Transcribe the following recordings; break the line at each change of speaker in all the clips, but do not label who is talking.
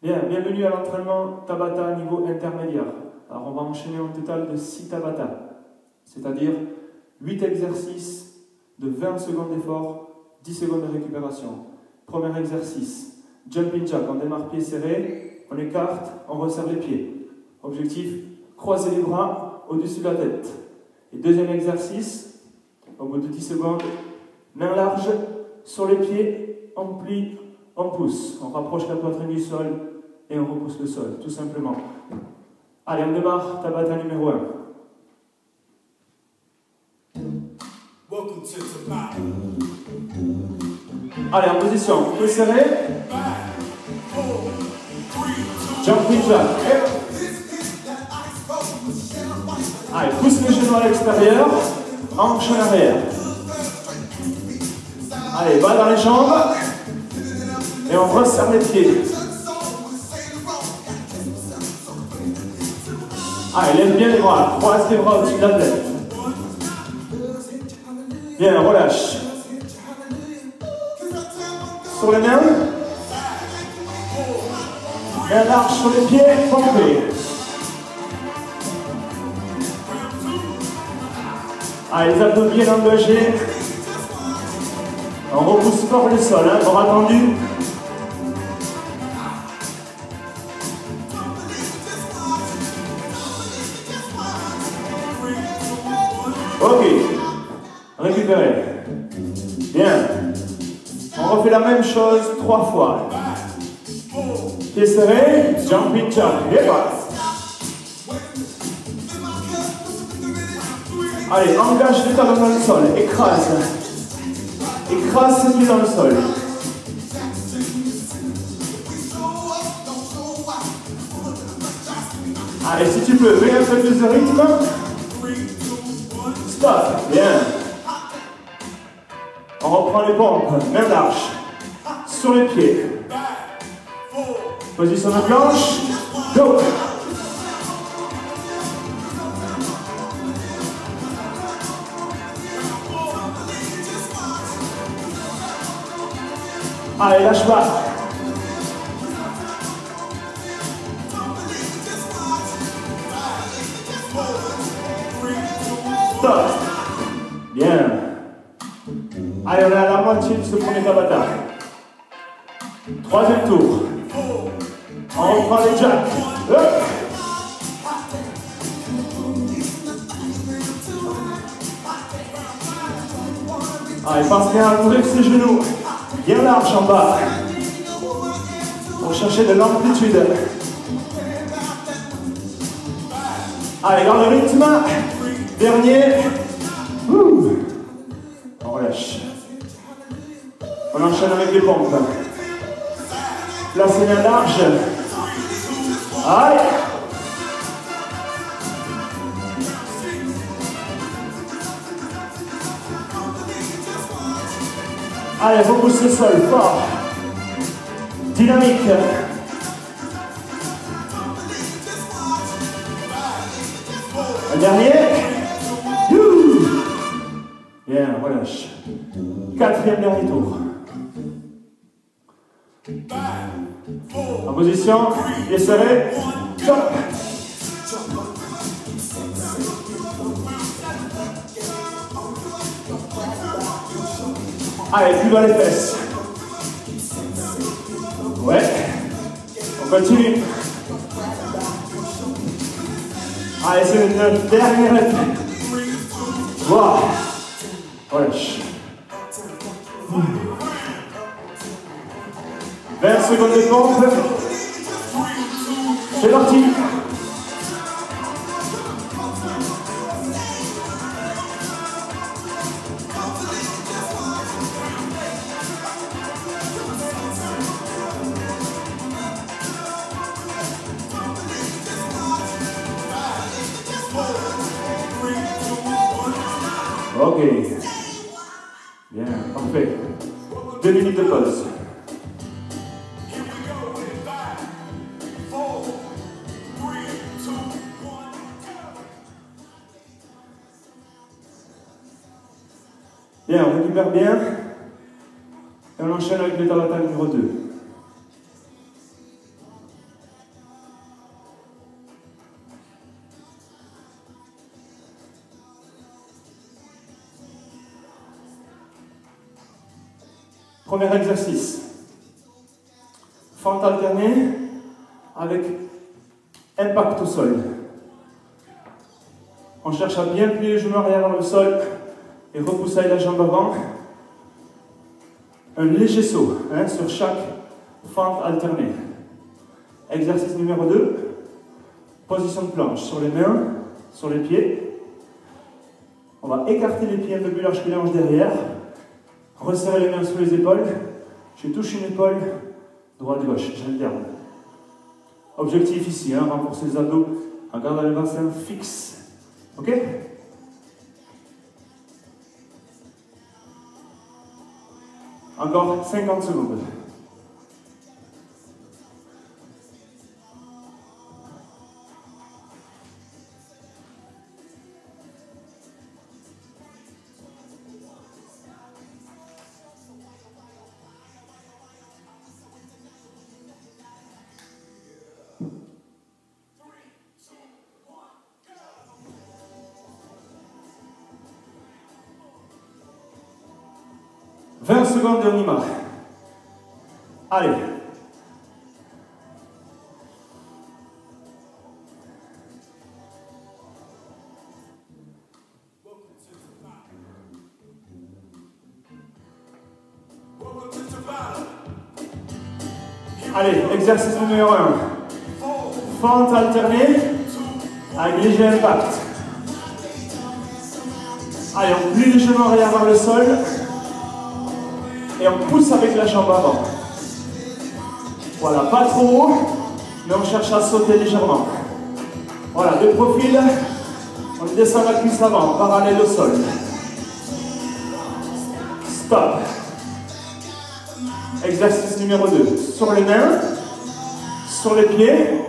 Bien, bienvenue à l'entraînement Tabata niveau intermédiaire. Alors on va enchaîner un total de 6 Tabata, c'est-à-dire 8 exercices de 20 secondes d'effort, 10 secondes de récupération. Premier exercice, jumping jack, on démarre pieds serrés, on écarte, on resserre les pieds. Objectif, croiser les bras au-dessus de la tête. Et deuxième exercice, au bout de 10 secondes, main large, sur les pieds, on plie, on pousse. On rapproche la poitrine du sol et on repousse le sol, tout simplement. Allez, on démarre, Tabata numéro 1. Allez, en position, pieds serrés. Jumping jack. Allez, pousse les genoux à l'extérieur, hanche en arrière. Allez, bas dans les jambes. Et on resserre les pieds. Allez, lève bien les bras, croise les bras au-dessus de la tête. Bien, relâche. Sur les mains. Main large sur les pieds, pompez. Allez, les abdos bien engagés. On repousse fort le sol, hein, bras tendus. Ok, récupérez. Bien. On refait la même chose 3 fois. Pieds serrés, jumping jack. Et voilà. Allez, engage les talons dans le sol, écrase. Écrase ses pieds dans le sol. Allez, si tu peux, mets un peu plus de rythme. Stop, bien. On reprend les pompes, main large, sur les pieds. Position de planche, go. Allez, lâche pas. Stop. Bien. Allez, on est à la moitié de ce premier Tabata. Troisième tour. On reprend les jacks. Allez, pense bien à ouvrir ses genoux. Bien large en bas. Pour chercher de l'amplitude. Allez, dans le rythme. Dernier. On relâche. On enchaîne avec les pompes. Placez main large. Allez. Allez, repousse le sol, fort. Dynamique. Un dernier. Bien, relâche. Quatrième dernier tour. En position, pieds serrés. Jump. Allez, plus bas les fesses. Ouais. On continue. Allez, c'est notre dernière étape. Voilà. Relâche. 20 secondes de pompe. C'est parti. Ok. Bien, parfait. 2 minutes de pause. Bien, on récupère bien. Et on enchaîne avec le Tabata numéro 2. Premier exercice. Fente alternée avec impact au sol. On cherche à bien plier le genou arrière vers le sol et repousser la jambe avant. Un léger saut sur chaque fente alternée. Exercice numéro 2. Position de planche sur les mains, sur les pieds. On va écarter les pieds un peu plus large que les hanches derrière. Resserrer les mains sous les épaules. Je touche une épaule, droite-gauche, j'alterne. Objectif ici, renforcer les abdos en gardant le bassin fixe. Ok? Encore 50 secondes. « 20 secondes et on y va. Allez. Allez, exercice numéro 1. Fente alternée avec léger impact. Allez, on plie les genoux arrière vers le sol. Et on pousse avec la jambe avant. Voilà, pas trop haut, mais on cherche à sauter légèrement. Voilà, de profil, on descend la cuisse avant, parallèle au sol. Stop. Exercice numéro 2. Sur les mains, sur les pieds,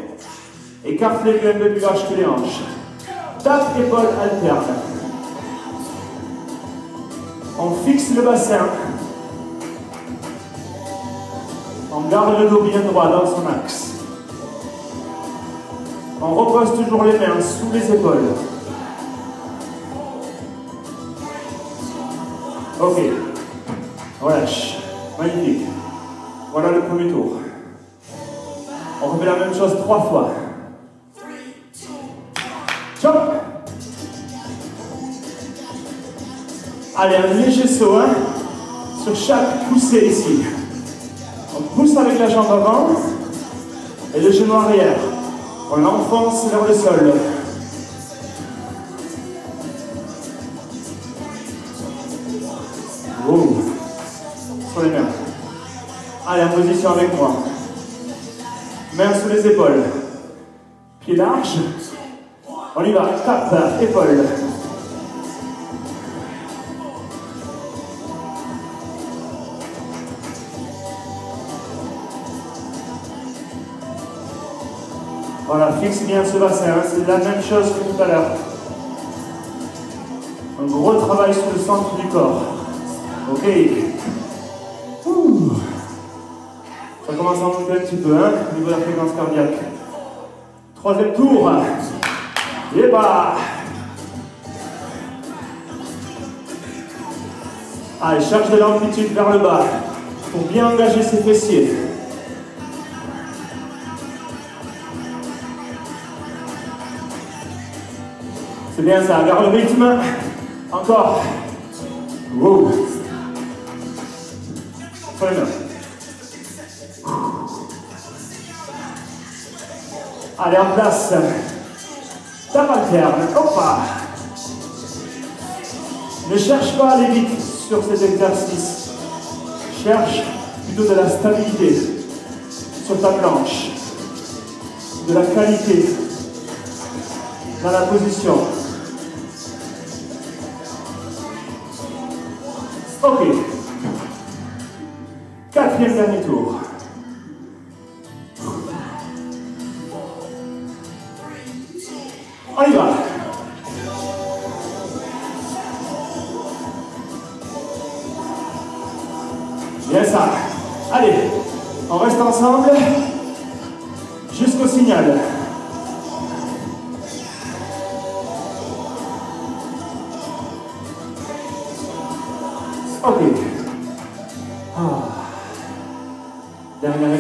écarte les pieds un peu plus large que les hanches. Tape, épaule, alterne. On fixe le bassin. On garde le dos bien droit dans son axe. On repose toujours les mains sous les épaules. Ok. Relâche. Magnifique. Voilà le premier tour. On refait la même chose 3 fois. Jump. Allez, un léger saut sur chaque poussée ici. On pousse avec la jambe avant et le genou arrière. On enfonce vers le sol. Oh. Sur les mains. Allez, en position avec moi. Mains sous les épaules. Pieds larges. On y va. Tape, épaule. Voilà, fixe bien ce bassin, c'est la même chose que tout à l'heure. Un gros travail sur le centre du corps. Ok. Ouh. Ça commence à monter un petit peu, au niveau de la fréquence cardiaque. 3e tour. Et bah. Allez, cherche de l'amplitude vers le bas pour bien engager ses fessiers. C'est bien ça, garde le rythme. Encore. Wow. Sur les mains. Allez, en place. Tape alterne. Hoppa. Ne cherche pas à aller vite sur cet exercice. Cherche plutôt de la stabilité sur ta planche. De la qualité dans la position. Ok. 4e dernier tour. On y va. Bien ça. Allez, on reste ensemble jusqu'au signal. Ok. Ah.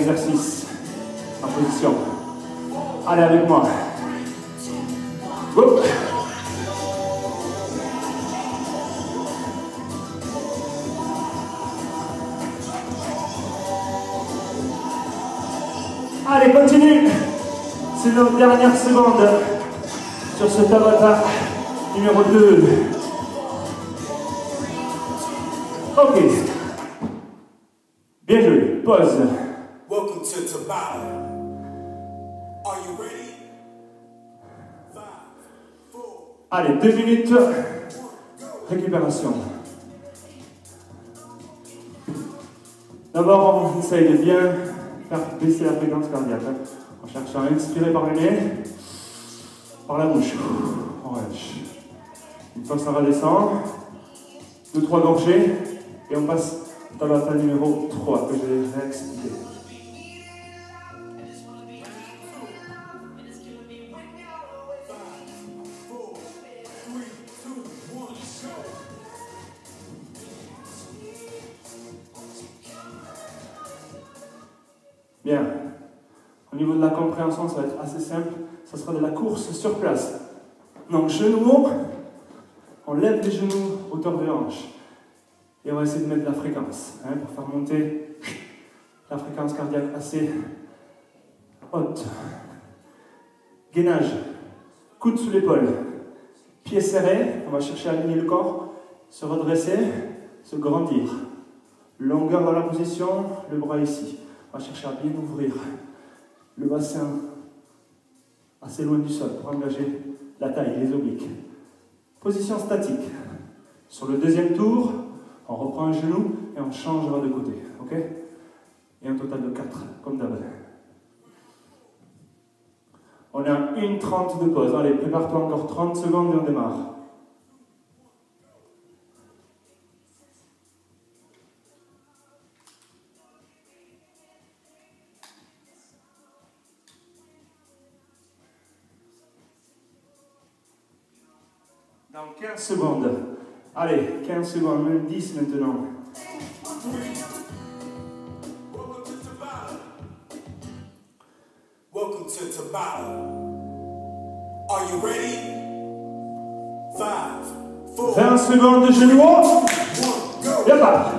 exercice en position. Allez avec moi. Go. Allez, continue. C'est nos dernières secondes sur ce Tabata numéro 2. Ok. Bien joué. Pause.
Welcome to Tabata. Are you ready? 5, 4.
Allez, 2 minutes. Récupération. D'abord, on essaye de bien faire baisser la fréquence cardiaque. En cherchant à inspirer par le nez, par la bouche. On relâche. Une fois que ça redescend, 2-3 gorgées, et on passe au Tabata numéro 3 que je vais réexpliquer. Bien. Au niveau de la compréhension, ça va être assez simple. Ça sera de la course sur place. Donc, genoux, on lève les genoux hauteur de hanche. Et on va essayer de mettre de la fréquence pour faire monter la fréquence cardiaque assez haute. Gainage. Coude sous l'épaule. Pieds serrés. On va chercher à aligner le corps. Se redresser. Se grandir. Longueur dans la position. Le bras ici. On va chercher à bien ouvrir le bassin assez loin du sol pour engager la taille, les obliques. Position statique. Sur le deuxième tour, on reprend un genou et on changera de côté. Ok? Et un total de 4, comme d'hab. On a 1:30 de pause. Allez, prépare-toi encore 30 secondes et on démarre. Dans 15 secondes. Allez, 15 secondes, même 10 maintenant.
Welcome to Tabata. Are you ready? 5, 4.
20 secondes de genoux haut. Et hop là.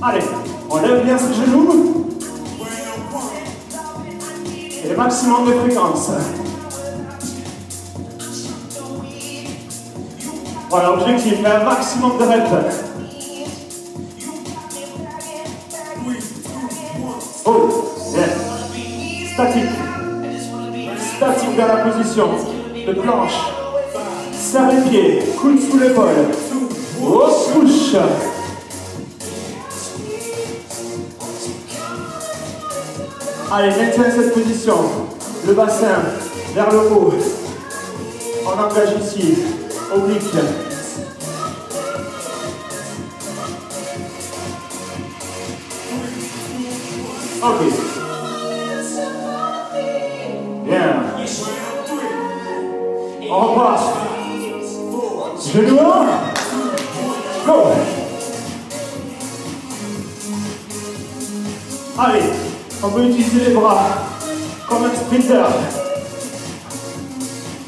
Allez, on lève bien ses genoux. Et le maximum de fréquence. Voilà, objectif, un maximum de reps. Oh, bien. Statique. Statique dans la position de planche. Serre les pieds, coude sous l'épaule. Grosse couche. Allez, maintiens cette position. Le bassin vers le haut. On engage ici. Oblique. Ok. Bien. On repart. Genoux. Go. Allez, on peut utiliser les bras comme un sprinter.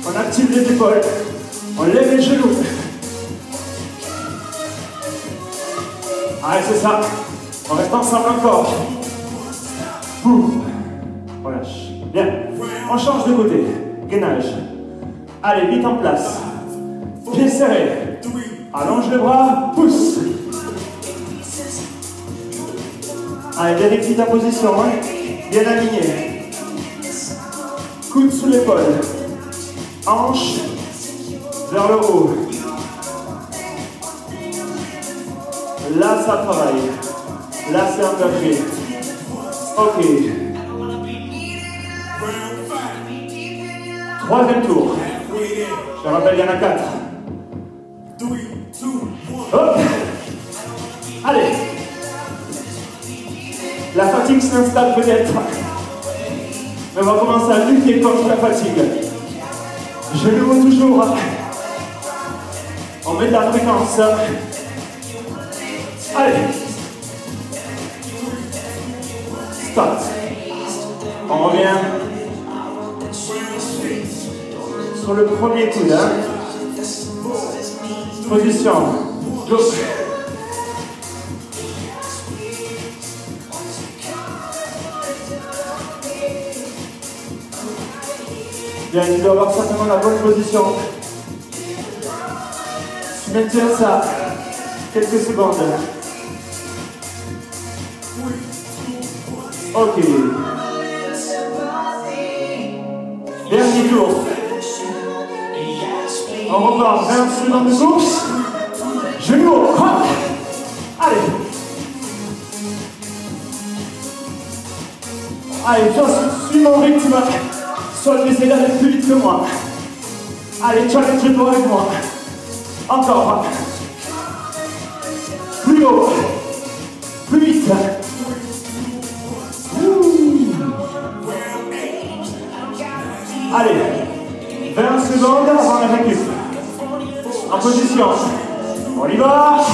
On active les épaules. On lève les genoux. Allez, c'est ça. On reste ensemble encore. Boum. Relâche. Bien. On change de côté. Gainage. Allez, vite en place. Pieds serrés. Allonge les bras. Pousse. Allez, vérifie ta position. Bien aligné. Coude sous l'épaule. Hanche vers le haut. Là, ça travaille. Là, c'est engagé. Ok. Troisième tour. Je rappelle, il y en a 4. Hop. Allez. La fatigue s'installe peut-être. Mais on va commencer à lutter contre la fatigue. Genoux toujours. On met de la fréquence. Allez. Stop. On revient sur le premier coude. Hein. Position. Go. Bien, tu dois avoir certainement la bonne position. Tu maintiens ça quelques secondes. Ok. Dernier tour. On repart 20 secondes de course. Genou, hop. Allez. Allez, suis mon rythme. Soit tu essaies d'aller plus vite que moi. Allez, challenge-toi avec moi. Encore. Plus haut. Plus vite. Allez. 20 secondes avant la récup. En position. On y va.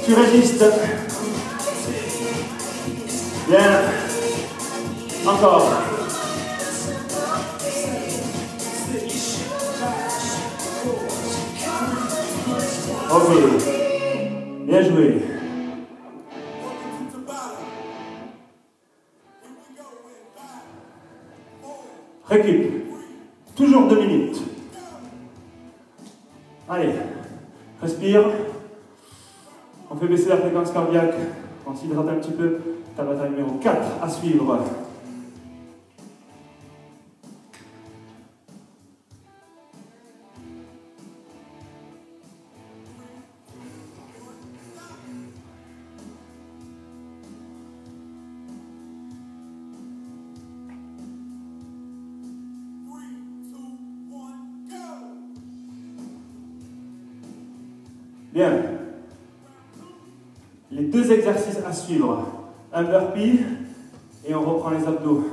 Tu résistes. Bien. Encore. Ok. Bien joué. Récup. Toujours 2 minutes. Allez. Respire. On fait baisser la fréquence cardiaque. On s'hydrate un petit peu. Tabata numéro 4 à suivre. Bien. Les 2 exercices à suivre. Un burpee et on reprend les abdos.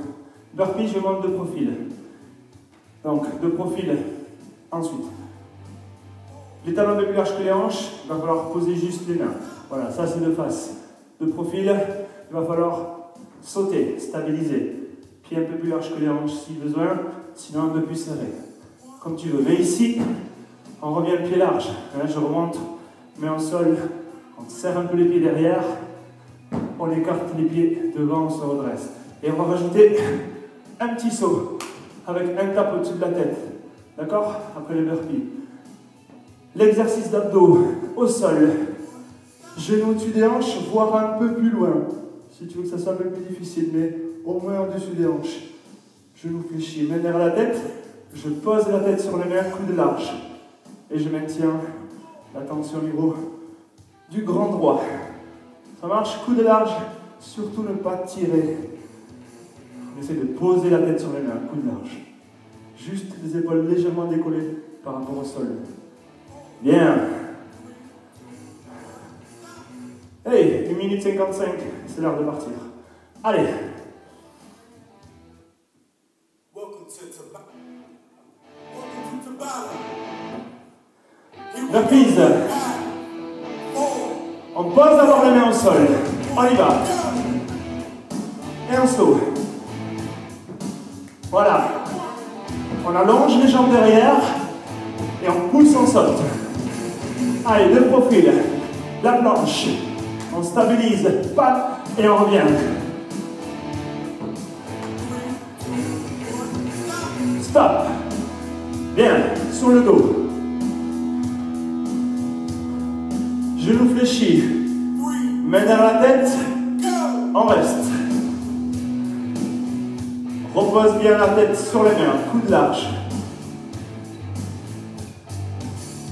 Burpee, je monte de profil. Donc, de profil. Ensuite, les talons de plus larges que les hanches, il va falloir poser juste les mains. Voilà, ça c'est de face. De profil, il va falloir sauter, stabiliser. Pied un peu plus large que les hanches si besoin, sinon un peu plus serré. Comme tu veux. Mais ici, on revient pied large. Là, je remonte, main au sol, on serre un peu les pieds derrière. On écarte les pieds devant, on se redresse. Et on va rajouter un petit saut avec un tap au-dessus de la tête. D'accord? Après le burpee. L'exercice d'abdos au sol. Genoux au-dessus des hanches, voire un peu plus loin. Si tu veux que ça soit un peu plus difficile, mais au moins au-dessus des hanches. Genoux fléchis, main derrière la tête. Je pose la tête sur les mains, coude large. Et je maintiens la tension au niveau du grand droit. Ça marche, coude large, surtout ne pas tirer. On essaie de poser la tête sur les mains, coude large. Juste les épaules légèrement décollées par rapport au sol. Bien. Hey, 1 minute 55, c'est l'heure de partir. Allez. Reprise. On pose d'abord les mains au sol. On y va. Et un saut. Voilà. On allonge les jambes derrière et on pousse, on saute. Allez, de profil. La planche. On stabilise. Pat, et on revient. Stop. Bien. Sur le dos. Genoux fléchis, main derrière la tête, on reste. Repose bien la tête sur les mains, coude large.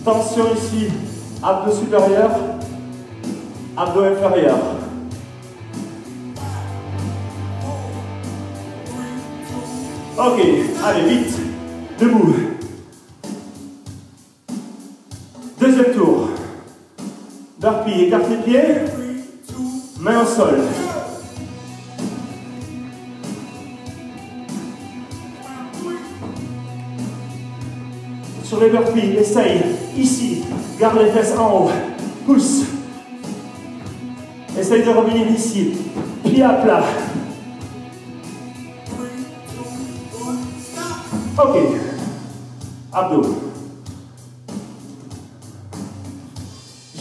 Tension ici, abdos supérieurs, abdos inférieurs. Ok, allez, vite, debout. Deuxième tour. Burpee, écarte les pieds, main au sol. Sur les burpees, essaye. Ici, garde les fesses en haut. Pousse. Essaye de revenir ici. Pied à plat. Ok. Abdos.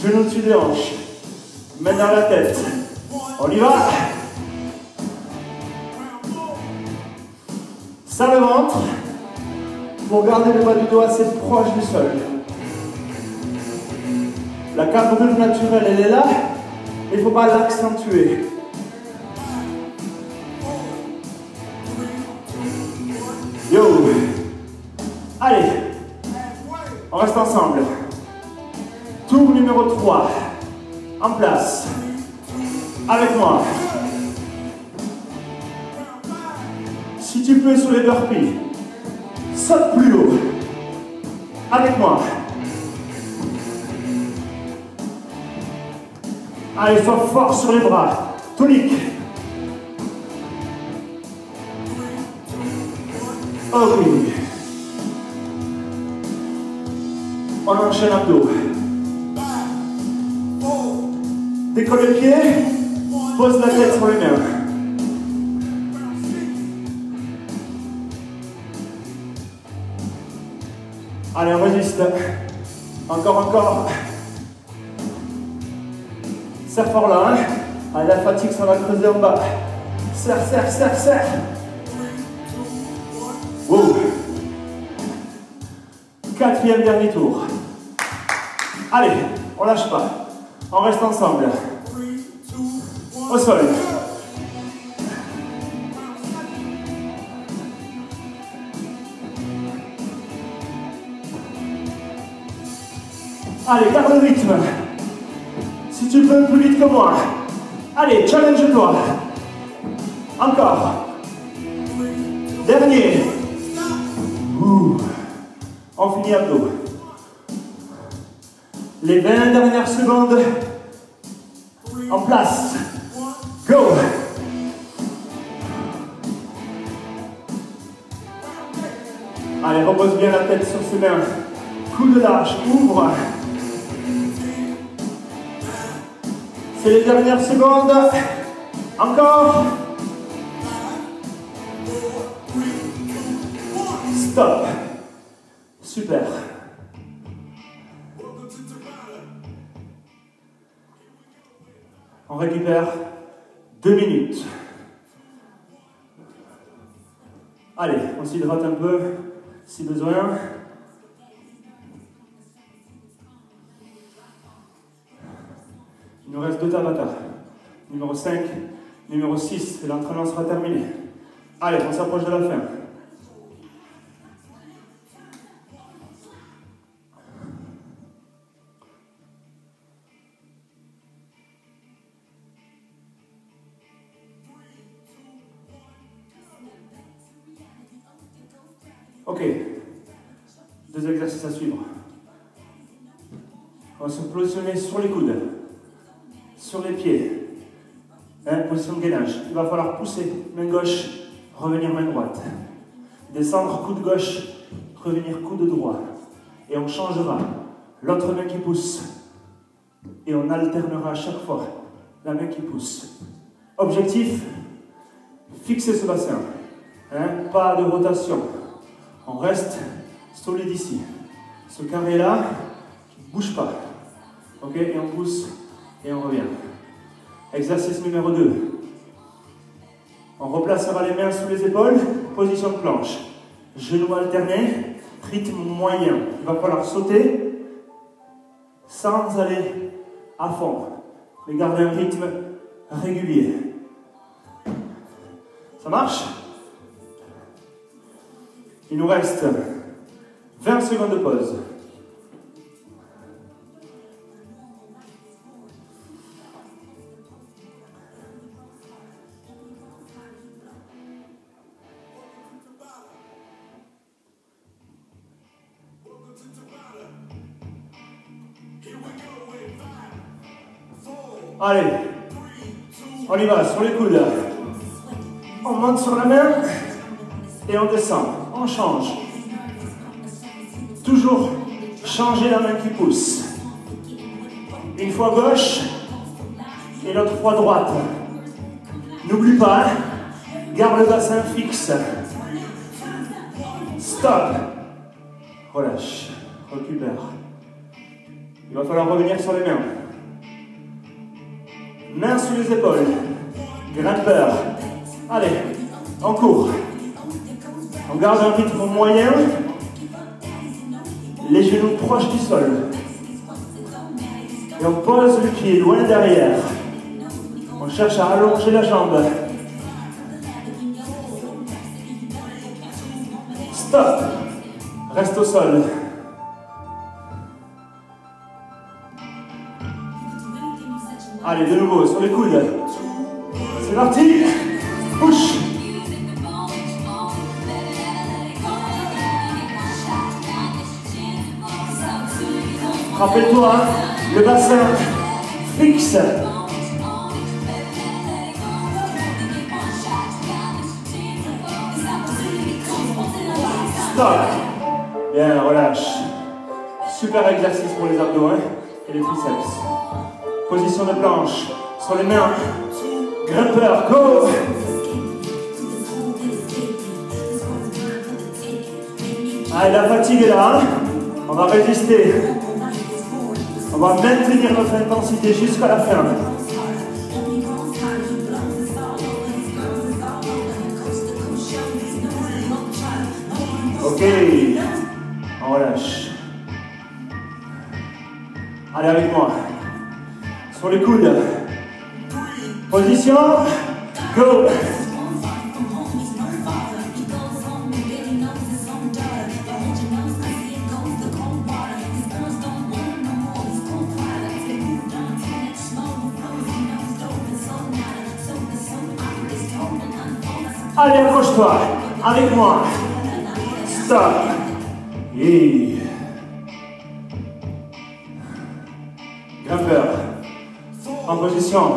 Genoux dessus des hanches. Main dans la tête. On y va. Serre le ventre pour garder le bas du dos assez proche du sol. La carrure naturelle, elle est là, mais il ne faut pas l'accentuer. Yo. Allez, on reste ensemble. Tour numéro 3. En place. Avec moi. Si tu peux sur les burpees, saute plus haut. Avec moi. Allez, sois fort sur les bras. Tonique. Ok. On enchaîne abdos. Décolle les pieds. Pose la tête sur les mains. Allez, on résiste. Encore. Serre fort là. Hein. Allez, la fatigue, ça va creuser en bas. Serre. Wow. 4e dernier tour. Allez, on lâche pas. On reste ensemble. Au sol. Allez, garde le rythme. Si tu peux plus vite que moi. Allez, challenge-toi. Encore. Dernier. On finit abdos. Les 20 dernières secondes. En place. Go. Allez, repose bien la tête sur ses mains. Coude large, ouvre. C'est les dernières secondes. Encore. Stop. Super. On récupère 2 minutes. Allez, on s'hydrate un peu si besoin. Il nous reste 2 Tabata. Numéro 5, numéro 6, et l'entraînement sera terminé. Allez, on s'approche de la fin. Ok, 2 exercices à suivre. On va se positionner sur les coudes, sur les pieds. Hein, position de gainage. Il va falloir pousser, main gauche, revenir main droite. Descendre, coude gauche, revenir coude droit. Et on changera. L'autre main qui pousse. Et on alternera à chaque fois la main qui pousse. Objectif, fixer ce bassin. Hein, pas de rotation. On reste solide ici. Ce carré-là, qui ne bouge pas. Ok, et on pousse et on revient. Exercice numéro 2. On replacera les mains sous les épaules, position de planche. Genoux alternés, rythme moyen. Il va falloir sauter sans aller à fond, mais garder un rythme régulier. Ça marche? Il nous reste 20 secondes de pause. Allez, on y va, sur les coudes. On monte sur la main et on descend. On change. Toujours toujours changer la main qui pousse. Une fois gauche et l'autre fois droite. N'oublie pas, hein, garde le bassin fixe. Stop. Relâche, récupère. Il va falloir revenir sur les mains. Mains sous les épaules. Grimpeur. Allez, on court. On garde un rythme moyen. Les genoux proches du sol. Et on pose le pied loin derrière. On cherche à allonger la jambe. Stop. Reste au sol. Allez, de nouveau, sur les coudes. C'est parti. Push. Rappelle-toi, hein, le bassin fixe. Stop. Bien, relâche. Super exercice pour les abdos, hein, et les triceps. Position de planche, sur les mains. Grimpeur, go. Allez, la fatigue est là, hein. On va résister. On va maintenir notre intensité jusqu'à la fin. Ok, on relâche. Allez avec moi. Sur les coudes. Position. Go. Allez, accroche-toi. Avec moi. Stop. Et... grimpeur. En position.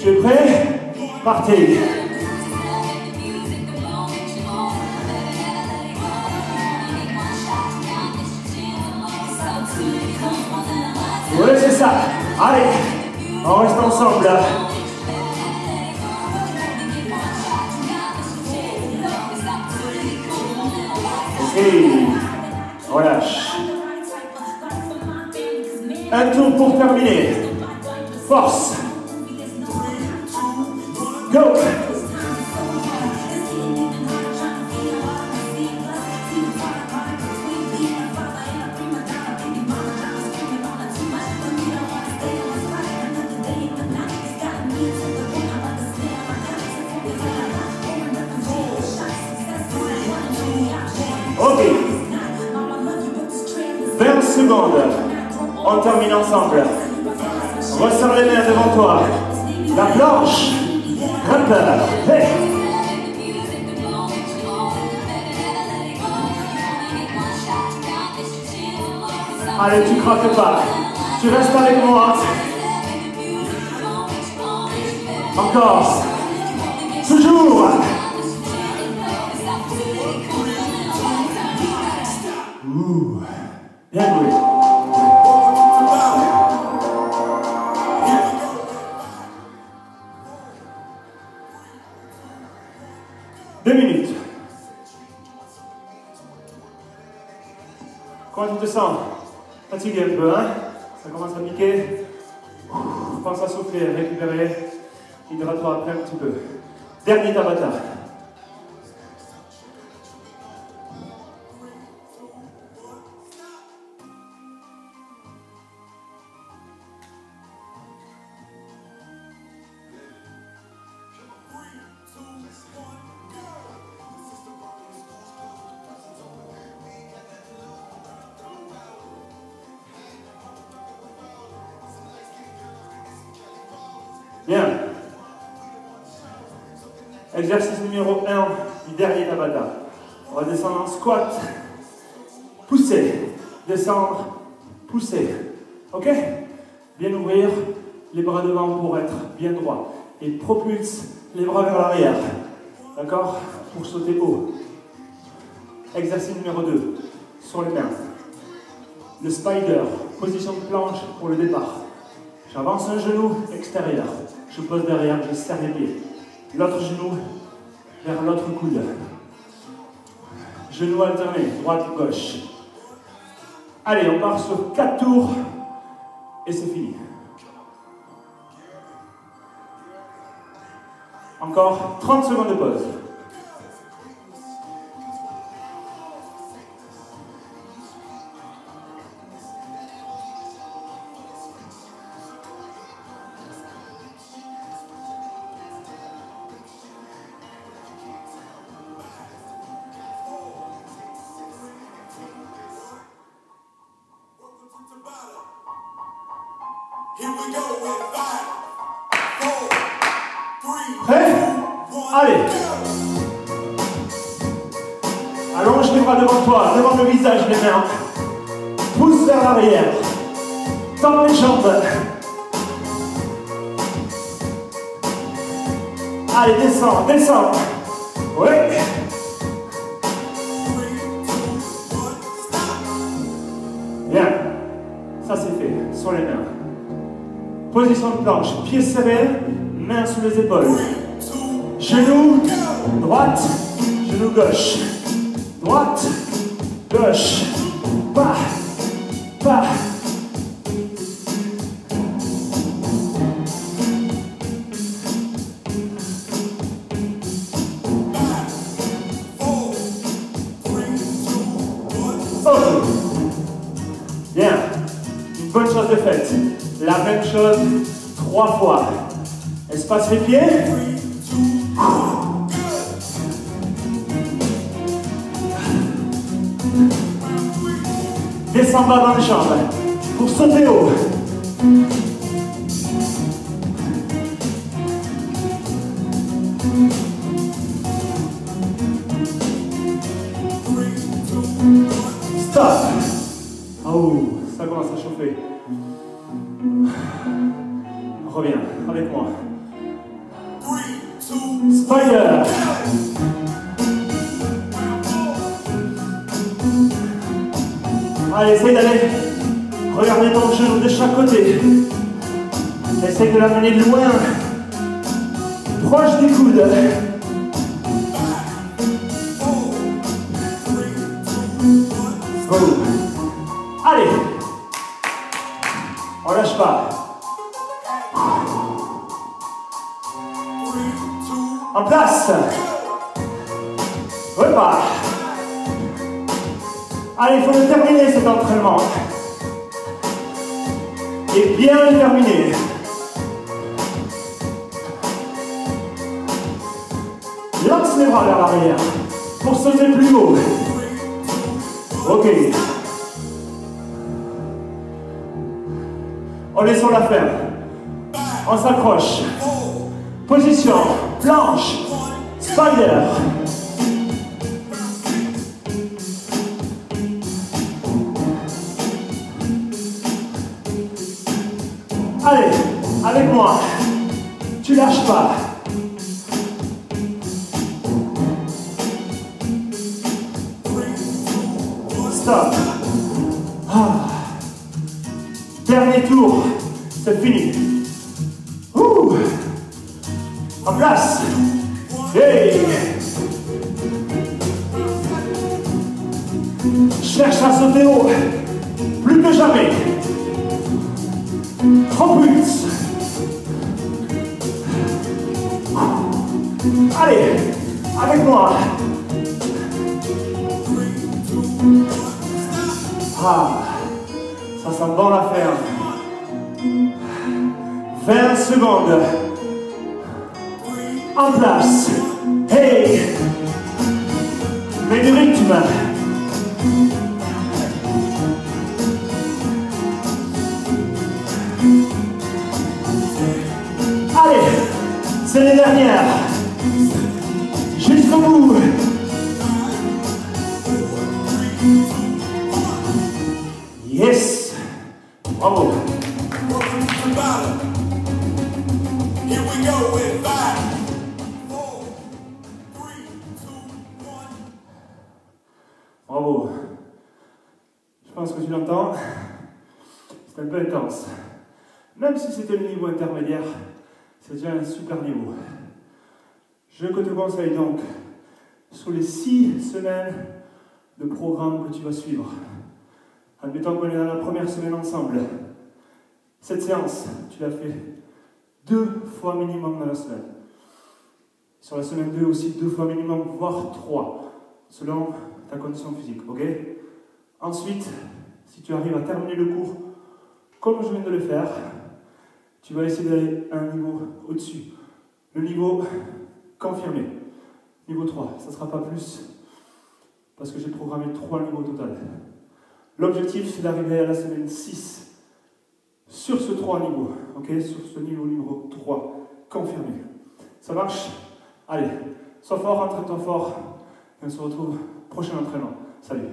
Tu es prêt? Partez. Ouais, c'est ça. Allez, on reste ensemble là. Ok, relâche. Un tour pour terminer. Force. Go. Ok. 20 secondes. On termine ensemble. Resserre les mains devant toi. La planche. Grimpeur. Hey. Allez, tu craques pas. Tu restes avec moi. Encore. Toujours. Ouh. Bien joué. Deux minutes. Comment tu te sens? Fatigué un peu, hein? Ça commence à piquer. Pense à souffler, récupérer. Hydrate-toi après un petit peu. Dernier Tabata. Bien. Exercice numéro 1 du dernier Tabata. On va descendre en squat. Pousser. Descendre. Pousser. Ok? Bien ouvrir les bras devant pour être bien droit. Et propulse les bras vers l'arrière. D'accord? Pour sauter haut. Exercice numéro 2. Sur les mains. le spider, position de planche pour le départ. J'avance un genou extérieur, je pose derrière, je serre les pieds. L'autre genou vers l'autre coude. Genoux alternés, droite-gauche. Allez, on part sur 4 tours et c'est fini. Encore 30 secondes de pause. Prêt? Allez. Allonge les bras devant toi, devant le visage, les mains. Pousse vers l'arrière. Tends les jambes. Allez, descends, descends. Oui. Bien. Ça c'est fait. Sur les mains. Position de planche. Pieds serrés. Mains sous les épaules. Genou, droite, genou gauche. Droite, gauche. Pas, pas. Ok. Bien. Une bonne chose de faite. La même chose 3 fois. Espace les pieds. Descends bas dans les jambes pour sauter haut. Stop. Oh, ça commence à chauffer. Reviens avec moi. Spider. Allez, essaye d'aller regarder ton genou de chaque côté. Essaye de l'amener loin, proche des coudes. Go. Allez, on lâche pas. En place. Repart. Allez, il faut le terminer cet entraînement. Et bien le terminer. Lance les bras vers l'arrière pour sauter plus haut. Ok. On est sur la ferme. On s'accroche. Position, planche, spider. Allez, avec moi. Tu lâches pas. Stop. Ah. Dernier tour. C'est fini. Ouh. En place. Hey. Cherche à sauter haut. Plus que jamais. 30 minutes. Allez, avec moi. Ah, ça sent bon la ferme. 20 secondes. En place. Hey. Mets du rythme. Allez, c'est les dernières. Jusqu'au bout. Yes. Bravo.
Here we go with 5, 4, 3, 2, 1.
Bravo. Je pense que tu tu l'entends, c'est un peu intense. Même si c'était le niveau intermédiaire, c'est déjà un super niveau. Je te conseille donc, sur les 6 semaines de programme que tu vas suivre, admettons qu'on est dans la première semaine ensemble, cette séance, tu l'as fait 2 fois minimum dans la semaine. Sur la semaine 2 aussi, 2 fois minimum, voire 3, selon ta condition physique, ok? Ensuite, si tu arrives à terminer le cours comme je viens de le faire, tu vas essayer d'aller à un niveau au-dessus. Le niveau confirmé. Niveau 3, ça ne sera pas plus, parce que j'ai programmé 3 niveaux au total. L'objectif, c'est d'arriver à la semaine 6 sur ce 3 niveaux, ok? Sur ce niveau numéro 3, confirmé. Ça marche? Allez, sois fort, entraîne-toi fort, et on se retrouve au prochain entraînement. Salut!